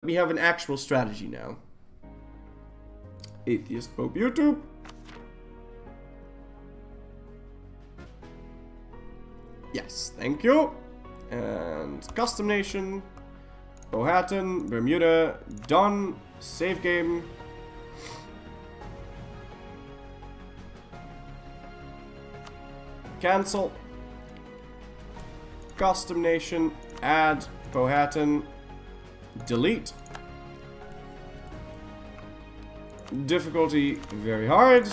We have an actual strategy now. Atheist Pope YouTube. Yes, thank you. And custom nation. Powhatan, Bermuda, done. Save game. Cancel. Custom nation. Add Powhatan. Delete. Difficulty very hard.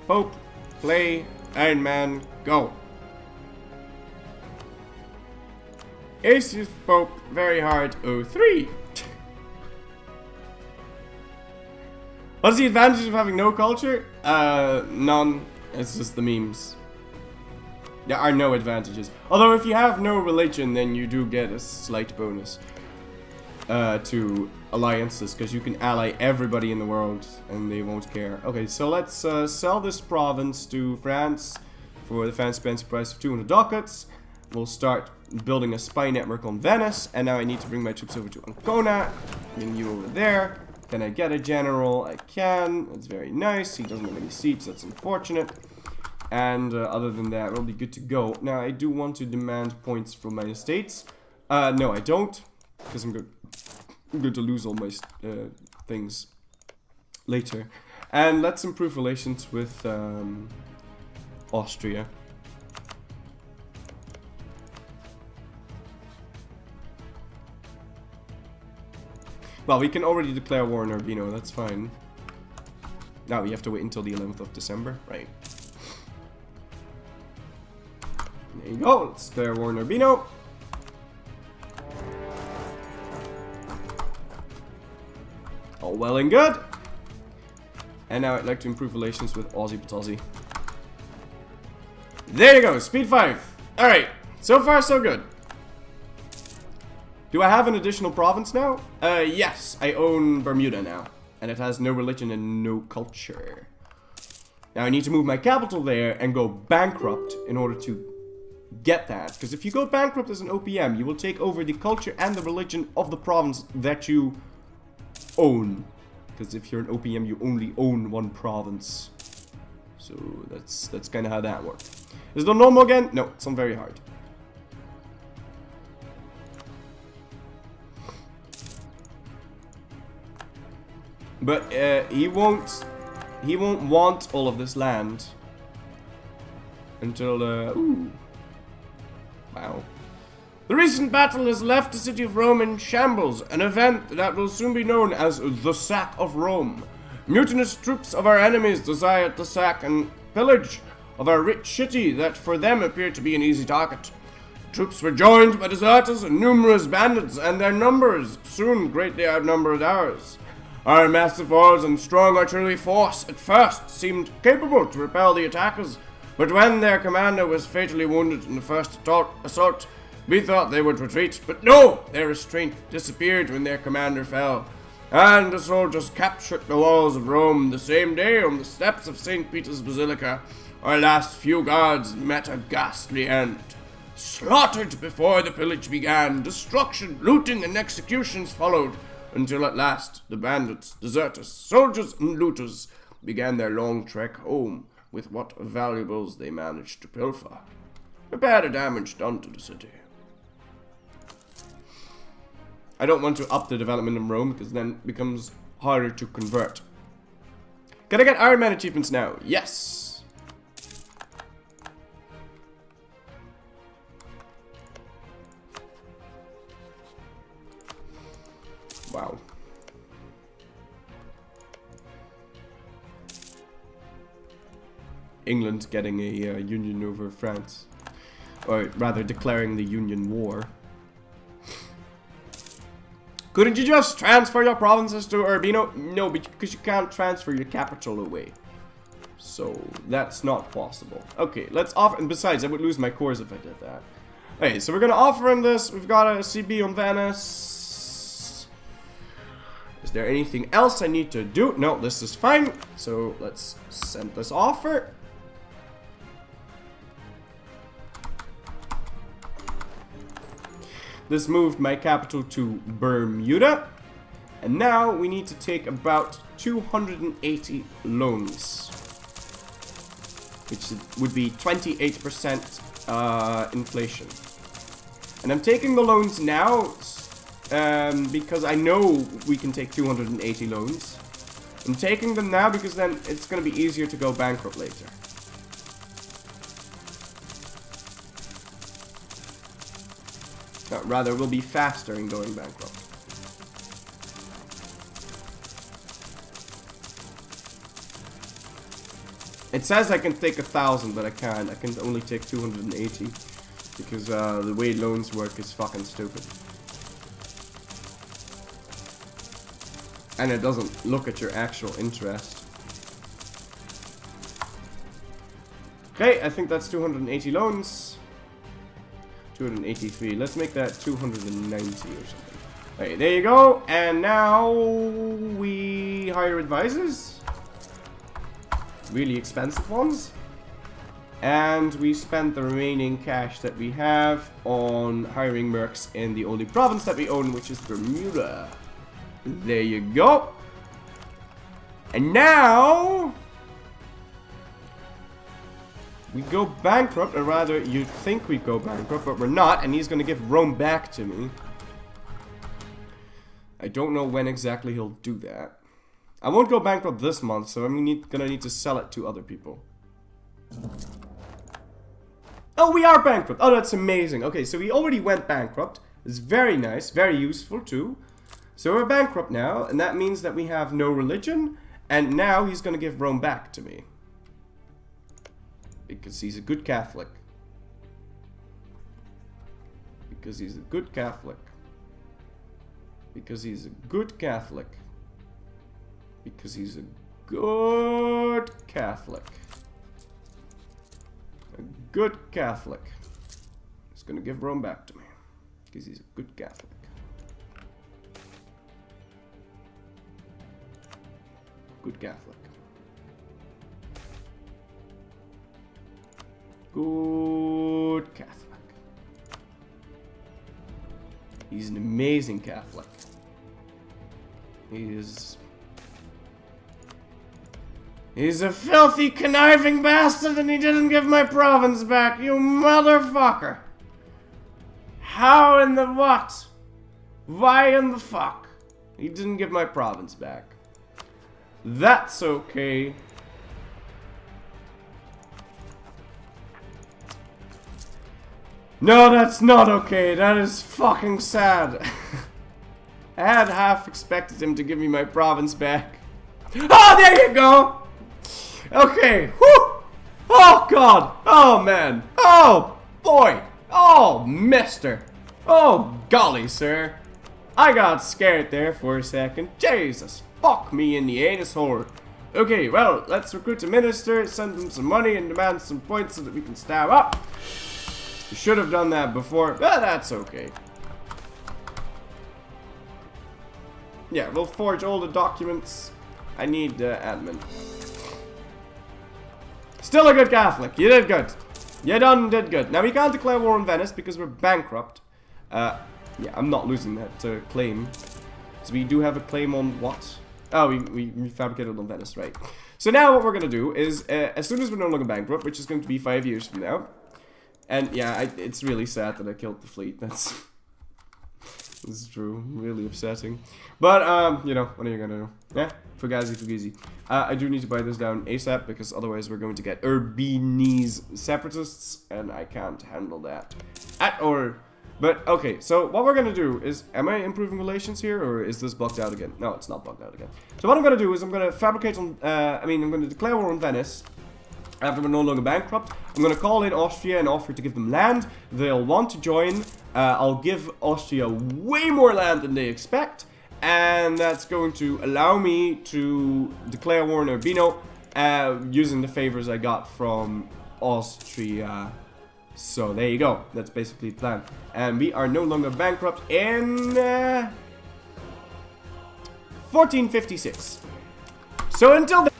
Pope, play, Iron Man, go. Atheist Pope, very hard, Eu4. What's the advantage of having no culture? None. It's just the memes. There are no advantages. Although if you have no religion, then you do get a slight bonus to alliances, because you can ally everybody in the world and they won't care. Okay, so let's sell this province to France for the fancy price of 200 ducats. We'll start building a spy network on Venice, and now I need to bring my troops over to Ancona. Bring you over there. Can I get a general? I can. That's very nice. He doesn't have any seats. That's unfortunate. And other than that, we'll be good to go. Now, I do want to demand points from my estates. No, I don't, because I'm going to lose all my things later. And let's improve relations with Austria. Well, we can already declare war on Urbino, that's fine. Now we have to wait until the 11th of December, right? There you go, let's declare war on Urbino. All well and good. And now I'd like to improve relations with Aussie Patozzi. There you go, speed 5. Alright, so far so good. Do I have an additional province now? Yes, I own Bermuda now. And it has no religion and no culture. Now I need to move my capital there and go bankrupt in order to get that. Because if you go bankrupt as an OPM, you will take over the culture and the religion of the province that you own. Because if you're an OPM, you only own one province. So that's kind of how that works. Is it on normal again? No, it's on very hard. But he won't want all of this land until ooh. Wow. The recent battle has left the city of Rome in shambles, an event that will soon be known as the sack of Rome. Mutinous troops of our enemies desired the sack and pillage of our rich city that for them appeared to be an easy target. Troops were joined by deserters and numerous bandits, and their numbers soon greatly outnumbered ours. Our massive walls and strong artillery force at first seemed capable to repel the attackers, but when their commander was fatally wounded in the first assault, we thought they would retreat. But no! Their restraint disappeared when their commander fell, and the soldiers captured the walls of Rome the same day on the steps of St. Peter's Basilica. Our last few guards met a ghastly end. Slaughtered before the pillage began, destruction, looting, and executions followed, until at last the bandits, deserters, soldiers, and looters began their long trek home with what valuables they managed to pilfer. Repair the damage done to the city. I don't want to up the development in Rome, because then it becomes harder to convert. Can I get Iron Man achievements now? Yes! Wow. England getting a union over France. Or rather, declaring the Union war. Couldn't you just transfer your provinces to Urbino? No, because you can't transfer your capital away. So, that's not possible. Okay, let's offer... And besides, I would lose my cores if I did that. Okay, so we're gonna offer him this. We've got a CB on Venice. Is there anything else I need to do? No, this is fine. So let's send this offer. This moved my capital to Bermuda. And now we need to take about 280 loans, which would be 28% inflation. And I'm taking the loans now because I know we can take 280 loans. I'm taking them now because then it's going to be easier to go bankrupt later. Rather, we'll be faster in going bankrupt. It says I can take 1,000, but I can't. I can only take 280 because the way loans work is fucking stupid. And it doesn't look at your actual interest. Okay, I think that's 280 loans. 283. Let's make that 290 or something. Okay, there you go. And now we hire advisors. Really expensive ones. And we spend the remaining cash that we have on hiring mercs in the only province that we own, which is Bermuda. There you go. And now we go bankrupt, or rather you'd think we'd go bankrupt, but we're not, and he's gonna give Rome back to me. I don't know when exactly he'll do that. I won't go bankrupt this month, so I'm gonna need to sell it to other people. Oh, we are bankrupt! Oh, that's amazing. Okay, so we already went bankrupt. It's very nice, very useful too. So we're bankrupt now, and that means that we have no religion, and now he's gonna give Rome back to me. Because he's a good Catholic. Because he's a good Catholic. Because he's a good Catholic. Because he's a good Catholic. A good Catholic. He's gonna give Rome back to me. Because he's a good Catholic. Good Catholic. Good Catholic. He's an amazing Catholic. He's a filthy, conniving bastard, and he didn't give my province back, you motherfucker! How in the what? Why in the fuck? He didn't give my province back. That's okay. No, that's not okay. That is fucking sad. I had half expected him to give me my province back. Oh, there you go! Okay. Whew! Oh, God! Oh, man! Oh, boy! Oh, mister! Oh, golly, sir! I got scared there for a second. Jesus! Fuck me in the anus hole. Okay, well, let's recruit a minister, send him some money, and demand some points so that we can stab up. We should have done that before, but that's okay. Yeah, we'll forge all the documents. I need admin. Still a good Catholic. You did good. You did good. Now we can't declare war on Venice because we're bankrupt. Yeah, I'm not losing that claim. So we do have a claim on what? Oh, we fabricated on Venice, right. So now what we're going to do is, as soon as we're no longer bankrupt, which is going to be 5 years from now. And yeah, it's really sad that I killed the fleet. That's true. Really upsetting. But, you know, what are you going to do? Yeah, fugazi. I do need to buy this down ASAP, because otherwise we're going to get Urbinese separatists, and I can't handle that at all. But, okay, so what we're going to do is, am I improving relations here, or is this bugged out again? No, it's not bugged out again. So what I'm going to do is I'm going to fabricate on, I'm going to declare war on Venice, after we're no longer bankrupt. I'm going to call in Austria and offer to give them land. They'll want to join. I'll give Austria way more land than they expect, and that's going to allow me to declare war on Urbino, using the favors I got from Austria. So there you go. That's basically the plan. And we are no longer bankrupt in 1456. So until then.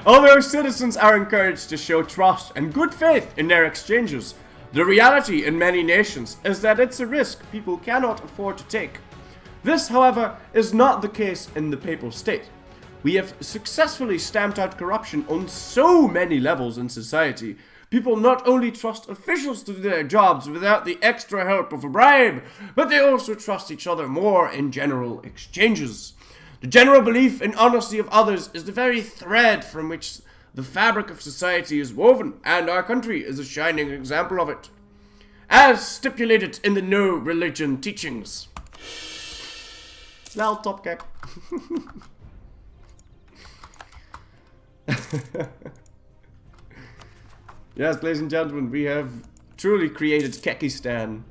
Although citizens are encouraged to show trust and good faith in their exchanges, the reality in many nations is that it's a risk people cannot afford to take. This, however, is not the case in the Papal State. We have successfully stamped out corruption on so many levels in society. People not only trust officials to do their jobs without the extra help of a bribe, but they also trust each other more in general exchanges. The general belief in honesty of others is the very thread from which the fabric of society is woven, and our country is a shining example of it, as stipulated in the No Religion teachings. Well, top cap. Yes, ladies and gentlemen, we have truly created Kekistan.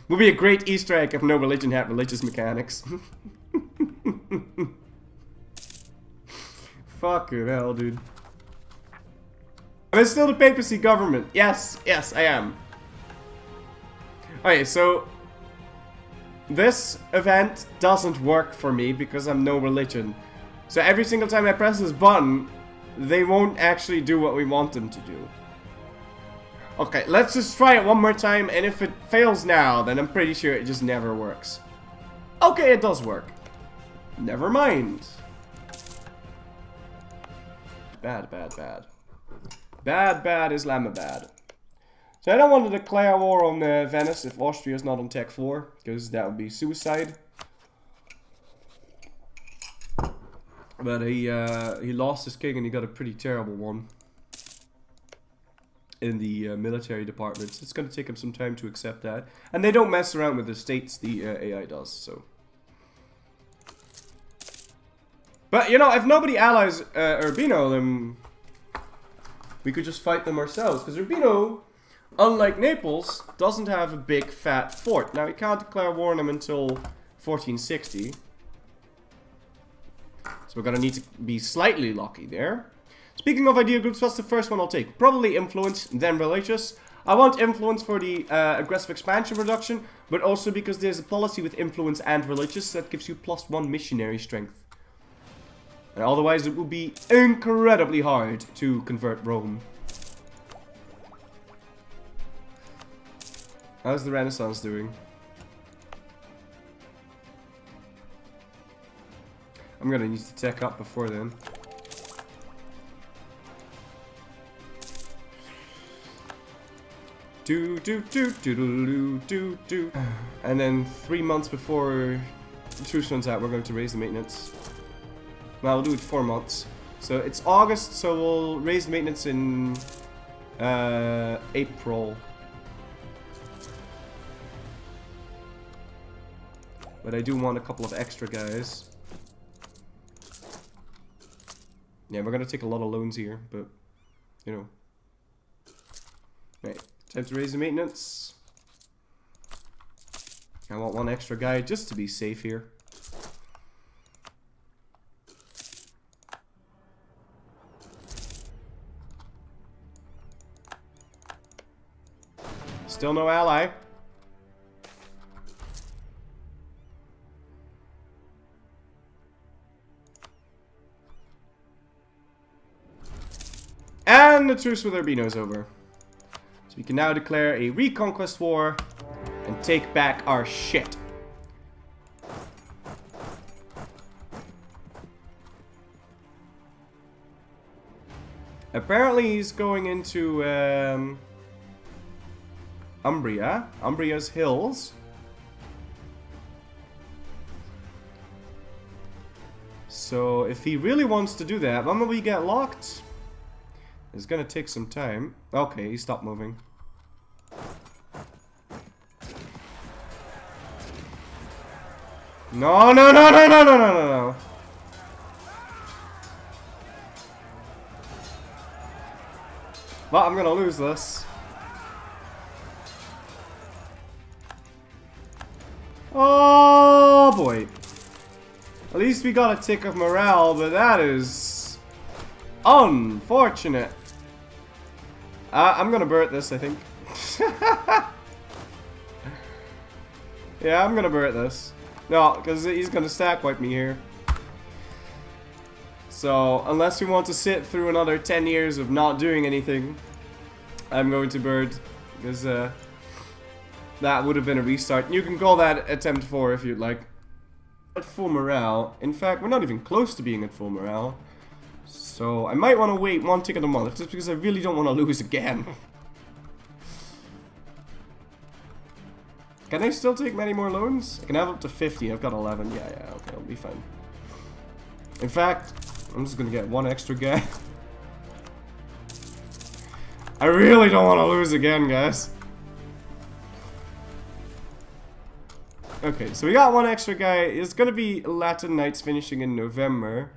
Would be a great Easter egg if No Religion had religious mechanics. Fucking hell, dude. I'm still the papacy government. Yes, yes, I am. Okay, so this event doesn't work for me because I'm No Religion. So every single time I press this button, they won't actually do what we want them to do. Okay, let's just try it one more time, and if it fails now, then I'm pretty sure it just never works. Okay, it does work. Never mind. Bad, bad, bad. Bad, bad Islamabad. So I don't want to declare war on Venice if Austria is not on Tech 4, because that would be suicide. But he lost his king and he got a pretty terrible one in the military department. So it's going to take him some time to accept that. And they don't mess around with the states, the AI does, so. But, you know, if nobody allies Urbino, then we could just fight them ourselves. Because Urbino, unlike Naples, doesn't have a big fat fort. Now, we can't declare war on him until 1460. So we're gonna need to be slightly lucky there. Speaking of idea groups, what's the first one I'll take? Probably influence, then religious. I want influence for the aggressive expansion reduction, but also because there's a policy with influence and religious that gives you +1 missionary strength. And otherwise it would be incredibly hard to convert Rome. How's the Renaissance doing? I'm gonna need to tech up before then. And then 3 months before the truce runs out, we're going to raise the maintenance. Well, we'll do it 4 months. So it's August, so we'll raise maintenance in April. But I do want a couple of extra guys. Yeah, we're gonna take a lot of loans here, but, you know. Right, time to raise the maintenance. I want 1 extra guy just to be safe here. Still no ally. And the truce with Urbino is over. So we can now declare a reconquest war and take back our shit. Apparently he's going into Umbria. Umbria's hills. So if he really wants to do that, when will we get locked? It's gonna take some time. Okay, he stopped moving. No, no, no, no, no, no, no, no, no. But I'm gonna lose this. Oh boy. At least we got a tick of morale, but that is unfortunate. I'm gonna burn this, I think. Yeah, I'm gonna burn this. No, because he's gonna stack wipe me here. So, unless we want to sit through another 10 years of not doing anything, I'm going to bird, because that would have been a restart. You can call that attempt 4 if you'd like. At full morale. In fact, we're not even close to being at full morale. So, I might want to wait 1 ticket a month, just because I really don't want to lose again. Can I still take many more loans? I can have up to 50, I've got 11. Yeah, okay, I'll be fine. In fact, I'm just gonna get 1 extra guy. I really don't want to lose again, guys. Okay, so we got 1 extra guy. It's gonna be Latin Nights finishing in November.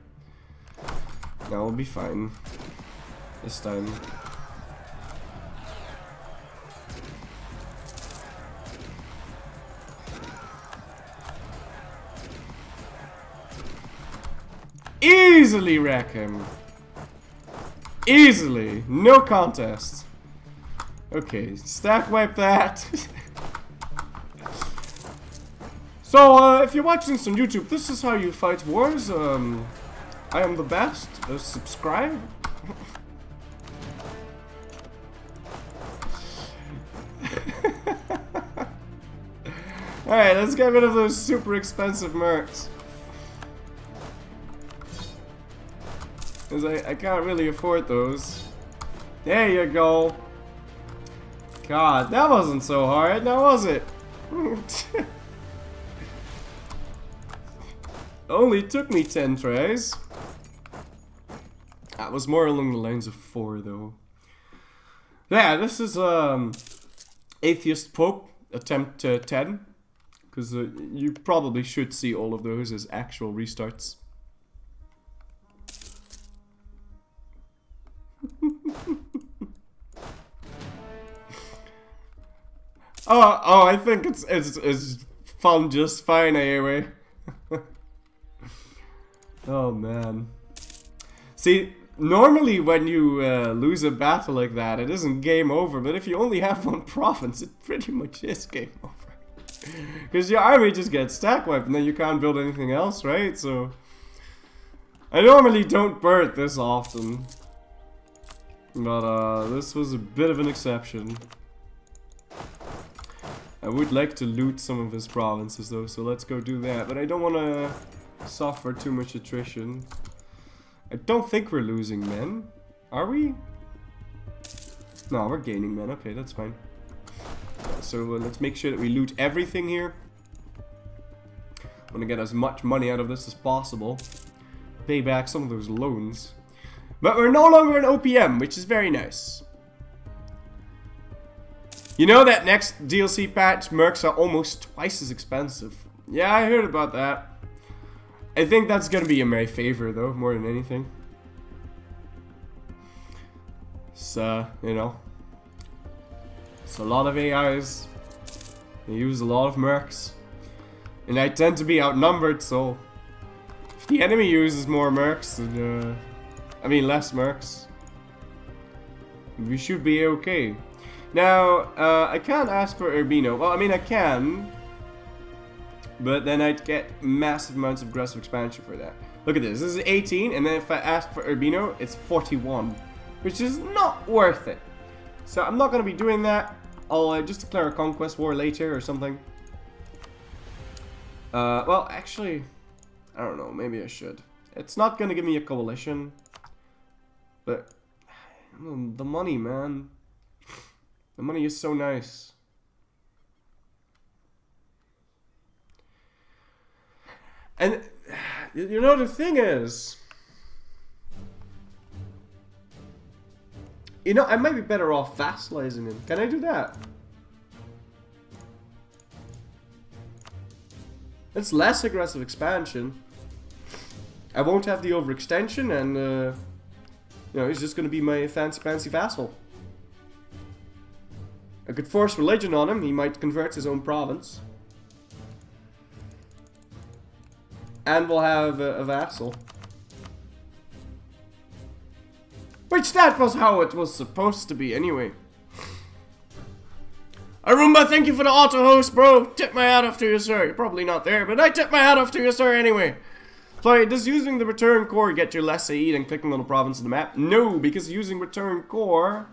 No, we'll be fine. This time. Easily wreck him. Easily. No contest. Okay, stack wipe that. So, if you're watching this on YouTube, this is how you fight wars. I am the best. Subscribe. Alright, let's get rid of those super expensive mercs. Because I can't really afford those. There you go. God, that wasn't so hard, now was it? Only took me 10 tries. That was more along the lines of 4 though. Yeah, this is Atheist Pope attempt 10. Because you probably should see all of those as actual restarts. Oh, I think it's fun just fine anyway. Oh man. See, normally when you lose a battle like that, it isn't game over, but if you only have 1 province, it pretty much is game over. Because your army just gets stack wiped and then you can't build anything else, right? So I normally don't bird this often. But this was a bit of an exception. I would like to loot some of his provinces though, so let's go do that. But I don't want to suffer too much attrition. I don't think we're losing men. Are we? No, we're gaining men. Okay, that's fine. So let's make sure that we loot everything here. I want to get as much money out of this as possible. Pay back some of those loans. But we're no longer an OPM, which is very nice. You know that next DLC patch, mercs are almost twice as expensive. Yeah, I heard about that. I think that's gonna be in my favor though, more than anything. So, you know. It's a lot of AIs. They use a lot of mercs. And I tend to be outnumbered, so... if the enemy uses more mercs, then, I mean less mercs, we should be okay. Now, I can't ask for Urbino. Well, I mean I can, but then I'd get massive amounts of aggressive expansion for that. Look at this. This is 18, and then if I ask for Urbino, it's 41, which is not worth it. So I'm not going to be doing that. I'll just declare a conquest war later or something. Well, actually, I don't know. Maybe I should. It's not going to give me a coalition, but the money, man. The money is so nice. And, you know, the thing is... you know, I might be better off vassalizing him. Can I do that? It's less aggressive expansion. I won't have the overextension and, you know, he's just gonna be my fancy vassal. I could force religion on him, he might convert his own province. And we'll have a vassal. Which that was how it was supposed to be anyway. Arumba, thank you for the auto host, bro. Tip my hat off to you, sir. You're probably not there, but I tip my hat off to you, sir, anyway. Sorry, does using the return core get you less AE than clicking on a province in the map? No, because using return core,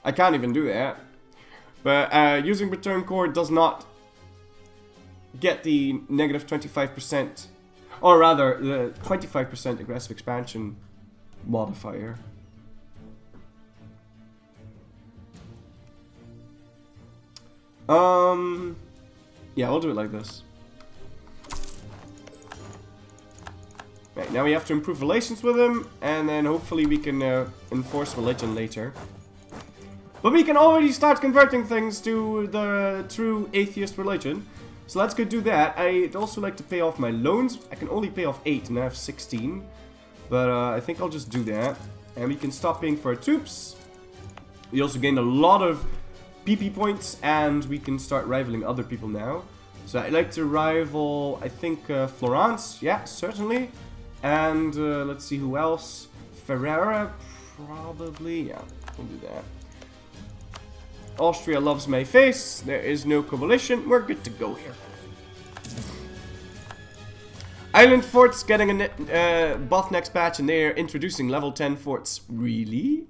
I can't even do that. But using return core does not get the negative 25%, or rather the 25% aggressive expansion modifier. Yeah, I'll do it like this. Right, now we have to improve relations with him, and then hopefully we can enforce religion later. But we can already start converting things to the true atheist religion. So let's go do that. I'd also like to pay off my loans. I can only pay off 8 and I have 16. But I think I'll just do that. And we can stop paying for our troops. We also gained a lot of PP points, and we can start rivaling other people now. So I'd like to rival, I think, Florence. Yeah, certainly. And let's see who else. Ferrara, probably. Yeah, we'll do that. Austria loves my face. There is no coalition. We're good to go here. Island forts getting a buff next patch, and they're introducing level 10 forts. Really?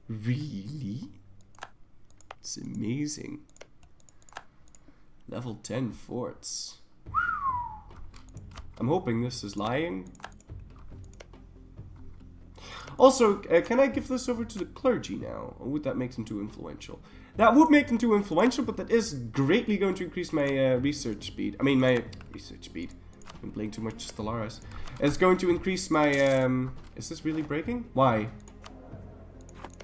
Really? It's amazing. Level 10 forts. I'm hoping this is lying. Also, can I give this over to the clergy now? Or would that make them too influential? That would make them too influential, but that is greatly going to increase my research speed. I mean, my research speed. I've been playing too much Stellaris. It's going to increase my... is this really breaking? Why?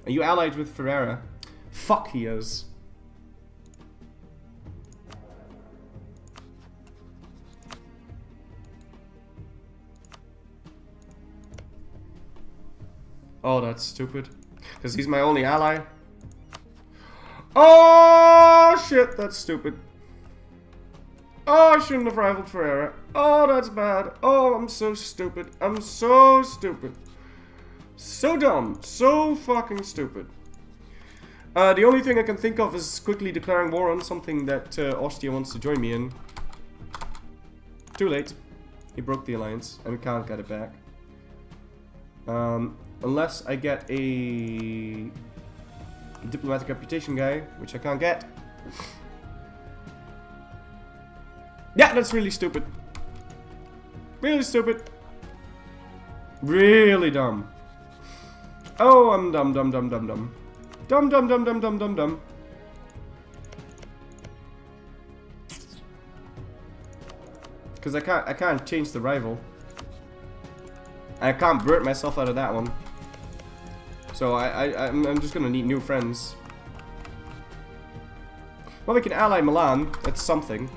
Are you allied with Ferrara? Fuck, he is. Oh, that's stupid. Because he's my only ally. Oh, shit, that's stupid. Oh, I shouldn't have rivaled Ferrara. Oh, that's bad. Oh, I'm so stupid. I'm so stupid. So dumb. So fucking stupid. The only thing I can think of is quickly declaring war on something that Austria wants to join me in. Too late. He broke the alliance, and we can't get it back. Unless I get a diplomatic reputation guy, which I can't get. Yeah, that's really stupid. Really stupid. Really dumb. Oh, I'm dumb, dumb, dumb, dumb, dumb. Dumb, dumb, dumb, dumb, dumb, dumb, dumb. Because I can't change the rival. I can't burn myself out of that one. So I'm just gonna need new friends. Well, we can ally Milan. That's something.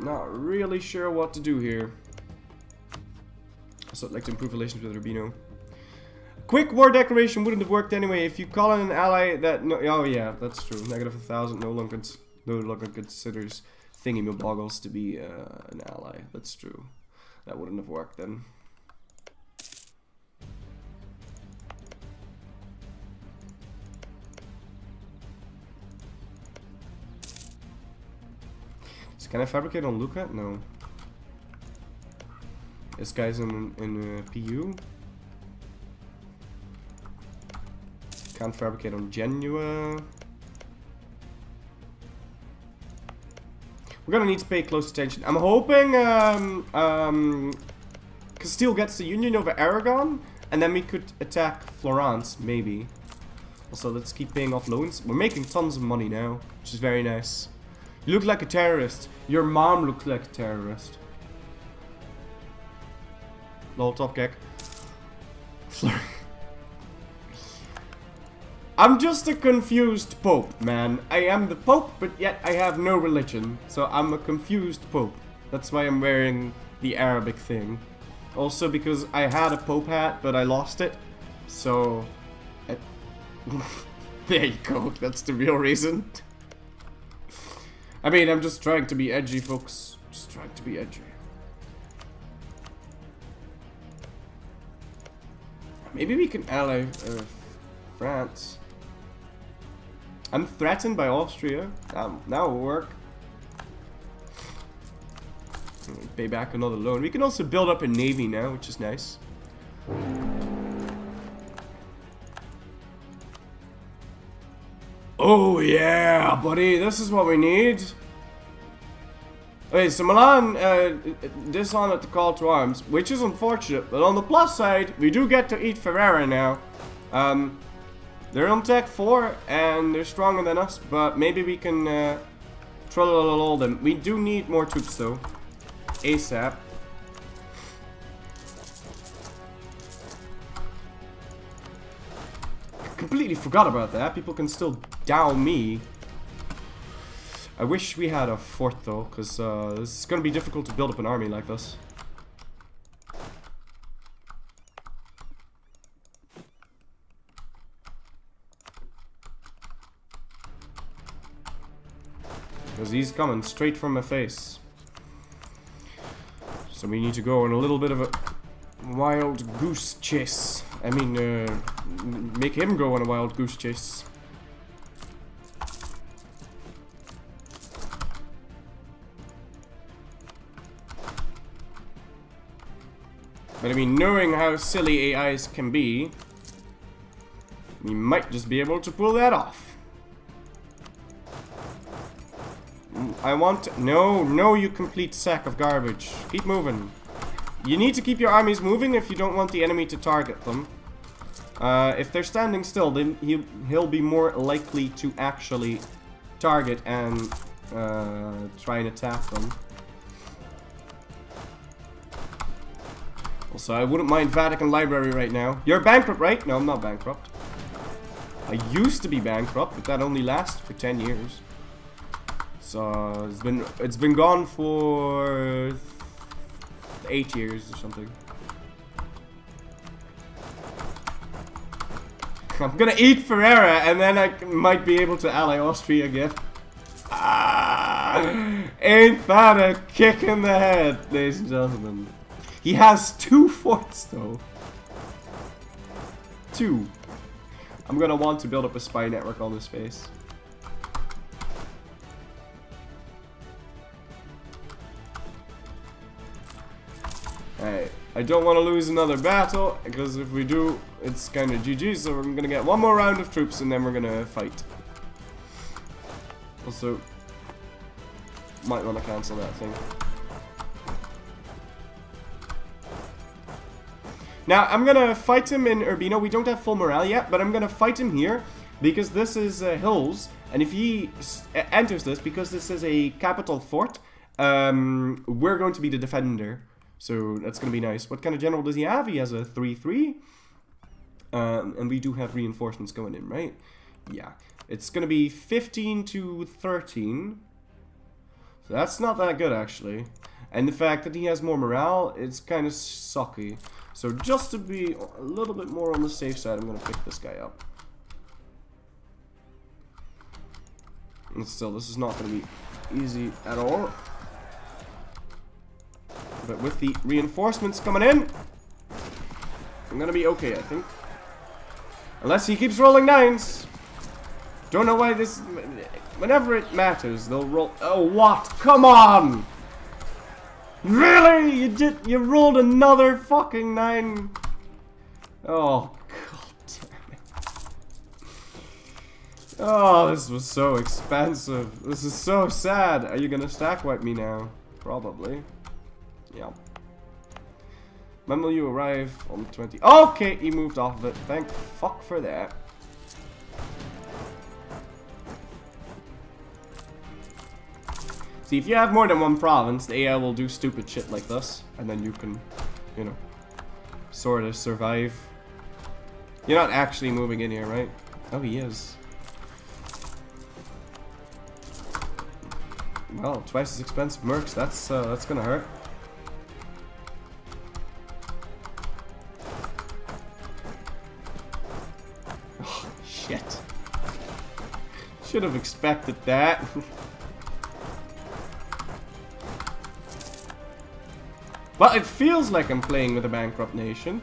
Not really sure what to do here. Also, I'd like to improve relations with Rubino. Quick war declaration wouldn't have worked anyway. If you call in an ally that oh yeah, that's true. Negative 1,000 no longer considers thingy-maboggles to be an ally. That's true. That wouldn't have worked then. Can I fabricate on Luca? No. This guy's in PU. Can't fabricate on Genua. We're gonna need to pay close attention. I'm hoping Castile gets the Union over Aragon, and then we could attack Florence, maybe. Also, let's keep paying off loans. We're making tons of money now, which is very nice. You look like a terrorist. Your mom looks like a terrorist. Lol, top kick. I'm just a confused pope, man. I am the pope, but yet I have no religion. So I'm a confused pope. That's why I'm wearing the Arabic thing. Also because I had a pope hat, but I lost it. So There you go, that's the real reason. I mean, I'm just trying to be edgy, folks. Just trying to be edgy. Maybe we can ally France. I'm threatened by Austria. That will work. Pay back another loan. We can also build up a navy now, which is nice. Oh yeah, buddy, this is what we need. Okay, so Milan dishonored the call to arms, which is unfortunate, but on the plus side, we do get to eat Ferrara now. They're on Tech 4, and they're stronger than us, but maybe we can troll them. We do need more troops though. ASAP. Completely forgot about that. People can still down me. I wish we had a fort though, because this is going to be difficult to build up an army like this. Because he's coming straight from my face. So we need to go on a little bit of a wild goose chase. I mean, make him go on a wild goose chase. But I mean, knowing how silly AIs can be, we might just be able to pull that off. I want... No, you complete sack of garbage. Keep moving. You need to keep your armies moving if you don't want the enemy to target them. If they're standing still, then he'll be more likely to actually target and try and attack them. Also, I wouldn't mind Vatican Library right now. You're bankrupt, right? No, I'm not bankrupt. I used to be bankrupt, but that only lasted for 10 years. So it's been gone for 8 years or something. I'm gonna eat Ferrara and then I might be able to ally Austria again. Ain't that a kick in the head, ladies and gentlemen. He has 2 forts though. 2. I'm gonna want to build up a spy network on this face. Alright, I don't want to lose another battle, because if we do, it's kind of GG, so we're going to get one more round of troops and then we're going to fight. Also, might want to cancel that thing. Now, I'm going to fight him in Urbino. We don't have full morale yet, but I'm going to fight him here, because this is hills, and if he enters this, because this is a capital fort, we're going to be the defender. So that's going to be nice. What kind of general does he have? He has a 3-3. And we do have reinforcements going in, right? Yeah. It's going to be 15 to 13. So that's not that good, actually. And the fact that he has more morale, it's kind of sucky. So just to be a little bit more on the safe side, I'm going to pick this guy up. And still, this is not going to be easy at all. But with the reinforcements coming in, I'm gonna be okay, I think. Unless he keeps rolling 9s. Don't know why this... Whenever it matters, they'll roll... Oh, what? Come on! Really? You rolled another fucking 9? Oh, god damn it. Oh, this was so expensive. This is so sad. Are you gonna stack wipe me now? Probably. Yeah. When will you arrive? On 20. Okay, he moved off of it. Thank fuck for that. See, if you have more than one province, the AI will do stupid shit like this. And then you can, you know, sort of survive. You're not actually moving in here, right? Oh, he is. Well, twice as expensive mercs. That's gonna hurt. Shit. Should have expected that. But it feels like I'm playing with a bankrupt nation.